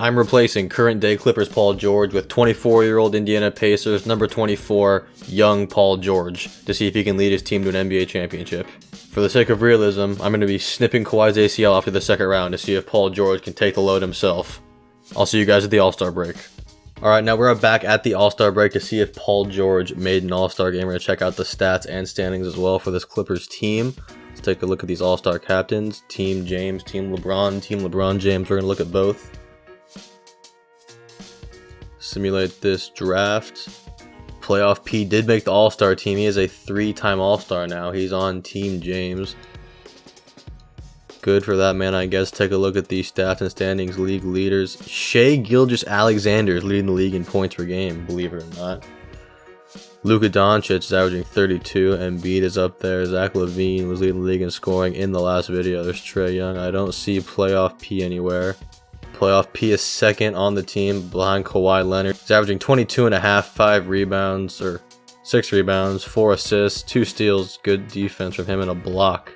I'm replacing current day Clippers Paul George with 24-year-old Indiana Pacers number 24 young Paul George to see if he can lead his team to an NBA championship. For the sake of realism, I'm going to be snipping Kawhi's ACL after the second round to see if Paul George can take the load himself. I'll see you guys at the All-Star break. Alright, now we're back at the All-Star break to see if Paul George made an All-Star game. We're going to check out the stats and standings as well for this Clippers team. Let's take a look at these All-Star captains. Team James, Team LeBron James. We're going to look at both. Simulate this draft. Playoff P did make the All-Star team. He is a 3-time All-Star now. He's on Team James. Good for that man, I guess. Take a look at the stats and standings. League leaders. Shai Gilgeous-Alexander is leading the league in points per game, believe it or not. Luka Doncic is averaging 32. Embiid is up there. Zach LaVine was leading the league in scoring in the last video. There's Trae Young. I don't see Playoff P anywhere. Playoff P is second on the team behind Kawhi Leonard. He's averaging 22.5, 5 rebounds, or 6 rebounds, 4 assists, 2 steals. Good defense from him and a block.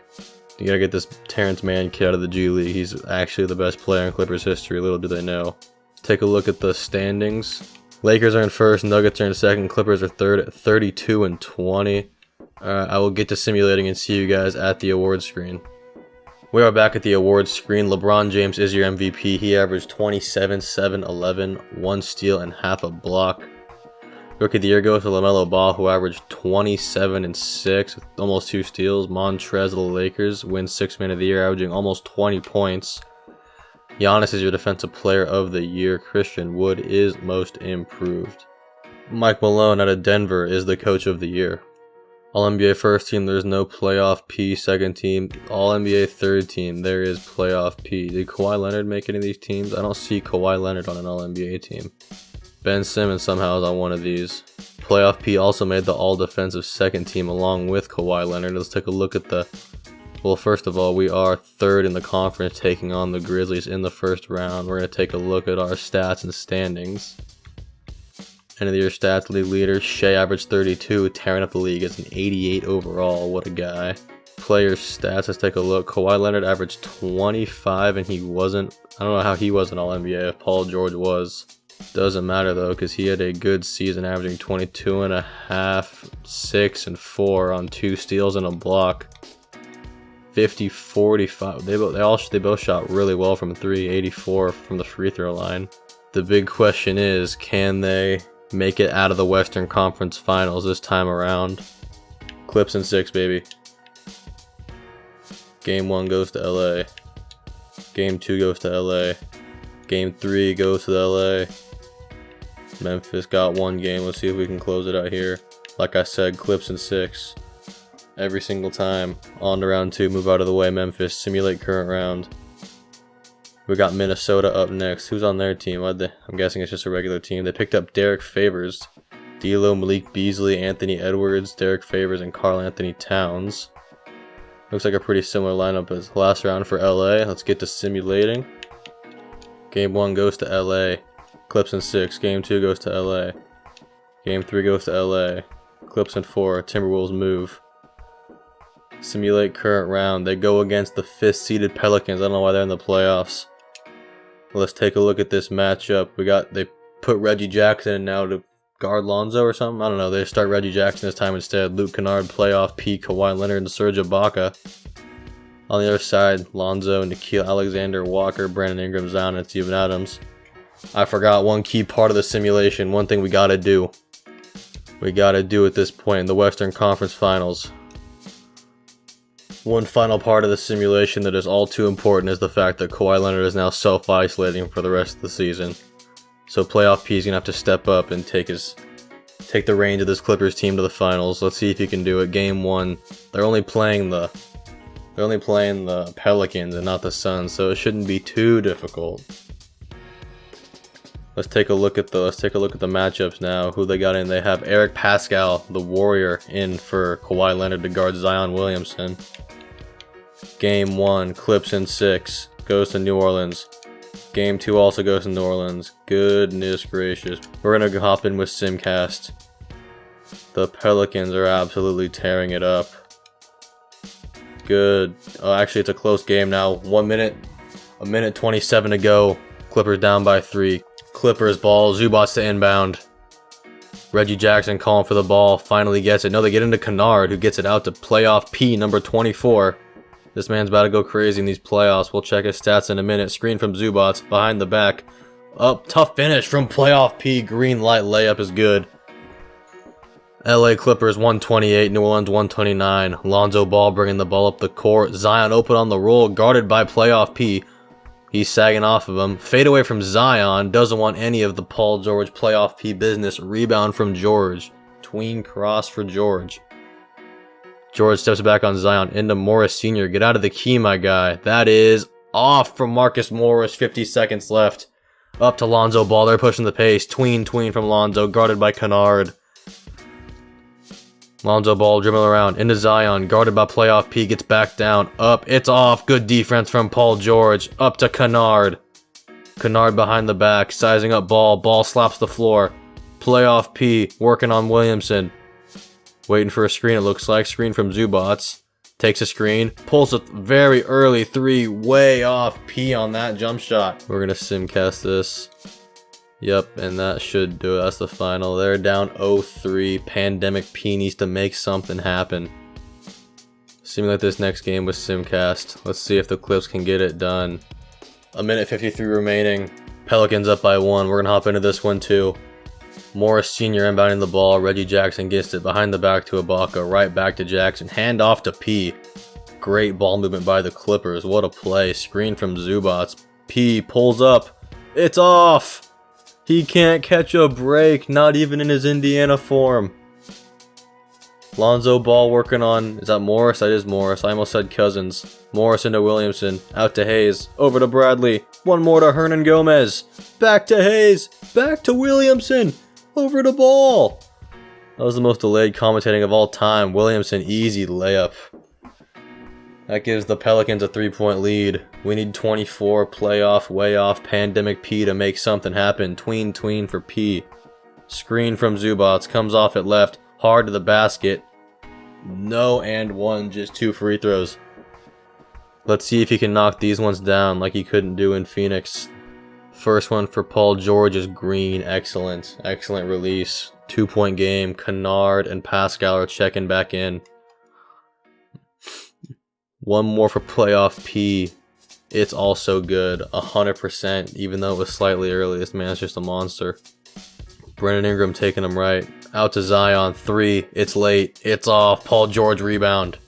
You gotta get this Terrence Mann kid out of the G League. He's actually the best player in Clippers history. Little do they know. Take a look at the standings. Lakers are in first, Nuggets are in second, Clippers are third at 32 and 20. I will get to simulating and see you guys at the awards screen. We are back at the awards screen. LeBron James is your MVP. He averaged 27, 7, 11, 1 steal, and half a block. Rookie of the year goes to LaMelo Ball, who averaged 27 and 6 with almost 2 steals. Montrez of the Lakers wins 6th Man of the Year, averaging almost 20 points. Giannis is your defensive player of the year. Christian Wood is most improved. Mike Malone out of Denver is the coach of the year. All-NBA first team, there's no playoff P. Second team, All-NBA third team, there is playoff P. Did Kawhi Leonard make any of these teams? I don't see Kawhi Leonard on an All-NBA team. Ben Simmons somehow is on one of these. Playoff P also made the all-defensive second team along with Kawhi Leonard. Let's take a look at the... Well, first of all, we are third in the conference, taking on the Grizzlies in the first round. We're going to take a look at our stats and standings. End of the year stats, league leader, Shai averaged 32, tearing up the league as an 88 overall. What a guy. Players stats, let's take a look. Kawhi Leonard averaged 25 and he wasn't... I don't know how he wasn't All-NBA if Paul George was. Doesn't matter though, because he had a good season, averaging 22.5, 6, and 4 on 2 steals and a block. 50, 45. They both shot really well from 3, 84 from the free throw line. The big question is, can they make it out of the Western Conference Finals this time around? Clips in 6, baby. Game 1 goes to LA. Game 2 goes to LA. Game 3 goes to LA. Memphis got 1 game. Let's see if we can close it out here. Like I said, clips in 6. Every single time. On to round 2. Move out of the way, Memphis. Simulate current round. We got Minnesota up next. Who's on their team? I'm guessing it's just a regular team. They picked up Derek Favors, D'Lo, Malik Beasley, Anthony Edwards, Derek Favors, and Karl Anthony Towns. Looks like a pretty similar lineup as last round for LA. Let's get to simulating. Game 1 goes to LA. Clips in 6. Game 2 goes to LA. Game 3 goes to LA. Clips in 4. Timberwolves move. Simulate current round. They go against the 5th seeded Pelicans. I don't know why they're in the playoffs. Let's take a look at this matchup. They put Reggie Jackson in now to guard Lonzo or something. I don't know. They start Reggie Jackson this time instead. Luke Kennard, playoff P, Kawhi Leonard, and Serge Ibaka. On the other side, Lonzo, Nickeil Alexander, Walker, Brandon Ingram, Zion, and Steven Adams. I forgot one key part of the simulation. One thing we gotta do. We gotta do at this point in the Western Conference Finals. One final part of the simulation that is all too important is the fact that Kawhi Leonard is now self-isolating for the rest of the season. So playoff P is gonna have to step up and take the reins of this Clippers team to the finals. Let's see if he can do it. Game 1, they're only playing the Pelicans and not the Suns, so it shouldn't be too difficult. Let's take a look at the matchups now. Who they got in? They have Eric Pascal, the Warrior, in for Kawhi Leonard to guard Zion Williamson. Game 1, Clips in 6, goes to New Orleans. Game 2 also goes to New Orleans. Goodness gracious. We're gonna hop in with Simcast. The Pelicans are absolutely tearing it up. Good. Oh, actually, it's a close game now. A minute 27 to go. Clippers down by 3. Clippers ball. Zubats to inbound. Reggie Jackson calling for the ball. Finally gets it. No, they get into Kennard, who gets it out to playoff P, number 24. This man's about to go crazy in these playoffs. We'll check his stats in a minute. Screen from Zubats. Behind the back. Up. Tough finish from playoff P. Green light layup is good. LA Clippers 128, New Orleans 129. Lonzo Ball bringing the ball up the court. Zion open on the roll, guarded by playoff P. He's sagging off of him. Fade away from Zion. Doesn't want any of the Paul George playoff P business. Rebound from George. Tween cross for George. George steps back on Zion. Into Morris Sr. Get out of the key, my guy. That is off from Marcus Morris. 50 seconds left. Up to Lonzo Ball. They're pushing the pace. Tween from Lonzo. Guarded by Kennard. Lonzo Ball dribbling around into Zion, guarded by playoff P, gets back down, up, it's off, good defense from Paul George, up to Kennard. Kennard behind the back, sizing up Ball slaps the floor. Playoff P, working on Williamson. Waiting for a screen, it looks like, screen from Zubats. Takes a screen, pulls a very early 3, way off P on that jump shot. We're gonna simcast this. Yep, and that should do it. That's the final. They're down 0-3. Pandemic P needs to make something happen. Seeming like this next game was simcast. Let's see if the Clips can get it done. 1:53 remaining. Pelicans up by 1. We're going to hop into this one too. Morris Sr. inbounding the ball. Reggie Jackson gets it behind the back to Ibaka. Right back to Jackson. Hand off to P. Great ball movement by the Clippers. What a play. Screen from Zubats. P pulls up. It's off. He can't catch a break, not even in his Indiana form. Lonzo Ball working on, is that Morris? That is Morris. I almost said Cousins. Morris into Williamson, out to Hayes, over to Bradley. One more to Hernan Gomez. Back to Hayes, back to Williamson, over to Ball. That was the most delayed commentating of all time. Williamson, easy layup. That gives the Pelicans a 3-point lead. We need 24, playoff, way off, pandemic P to make something happen. Tween for P. Screen from Zubats, comes off at left, hard to the basket. No and one, just 2 free throws. Let's see if he can knock these ones down like he couldn't do in Phoenix. First one for Paul George is green, excellent. Excellent release. 2-point game, Kennard and Pascal are checking back in. One more for playoff P. It's also good. 100%, even though it was slightly early. This man's just a monster. Brandon Ingram taking him right. Out to Zion. 3. It's late. It's off. Paul George rebound.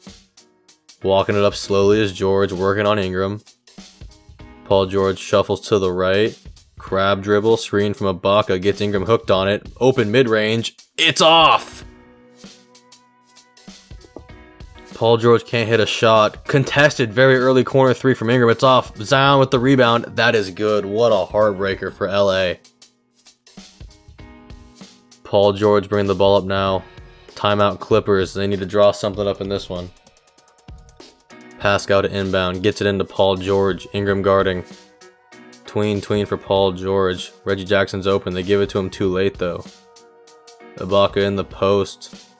Walking it up slowly is George. Working on Ingram. Paul George shuffles to the right. Crab dribble. Screen from Ibaka. Gets Ingram hooked on it. Open mid-range. It's off! Paul George can't hit a shot. Contested very early corner 3 from Ingram. It's off. Zion with the rebound. That is good. What a heartbreaker for LA. Paul George bringing the ball up now. Timeout Clippers. They need to draw something up in this one. Pascal to inbound. Gets it into Paul George. Ingram guarding. Tween for Paul George. Reggie Jackson's open. They give it to him too late though. Ibaka in the post.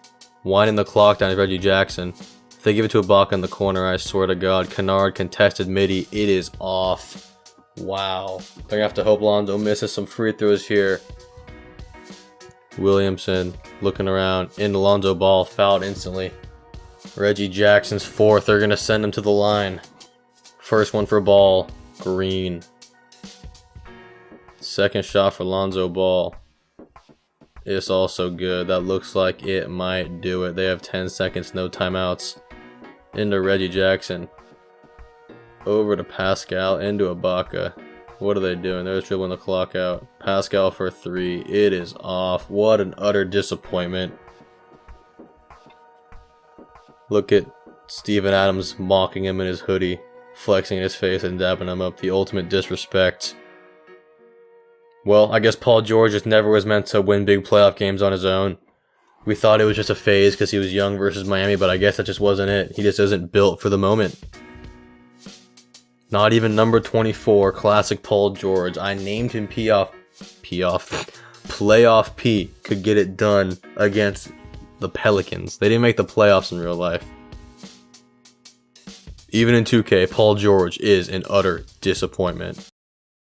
Winding the clock down is Reggie Jackson. If they give it to Ibaka in the corner, I swear to God. Kennard contested midi. It is off. Wow. They're going to have to hope Lonzo misses some free throws here. Williamson looking around. Into Lonzo Ball. Fouled instantly. Reggie Jackson's 4th. They're going to send him to the line. First one for Ball. Green. Second shot for Lonzo Ball. It's also good. That looks like it might do it. They have 10 seconds, no timeouts. Into Reggie Jackson. Over to Pascal, into Ibaka. What are they doing? They're just dribbling the clock out. Pascal for 3. It is off. What an utter disappointment. Look at Steven Adams mocking him in his hoodie, flexing his face and dapping him up. The ultimate disrespect. Well, I guess Paul George just never was meant to win big playoff games on his own. We thought it was just a phase because he was young versus Miami, but I guess that just wasn't it. He just isn't built for the moment. Not even number 24, classic Paul George. I named him Playoff P could get it done against the Pelicans. They didn't make the playoffs in real life. Even in 2K, Paul George is an utter disappointment.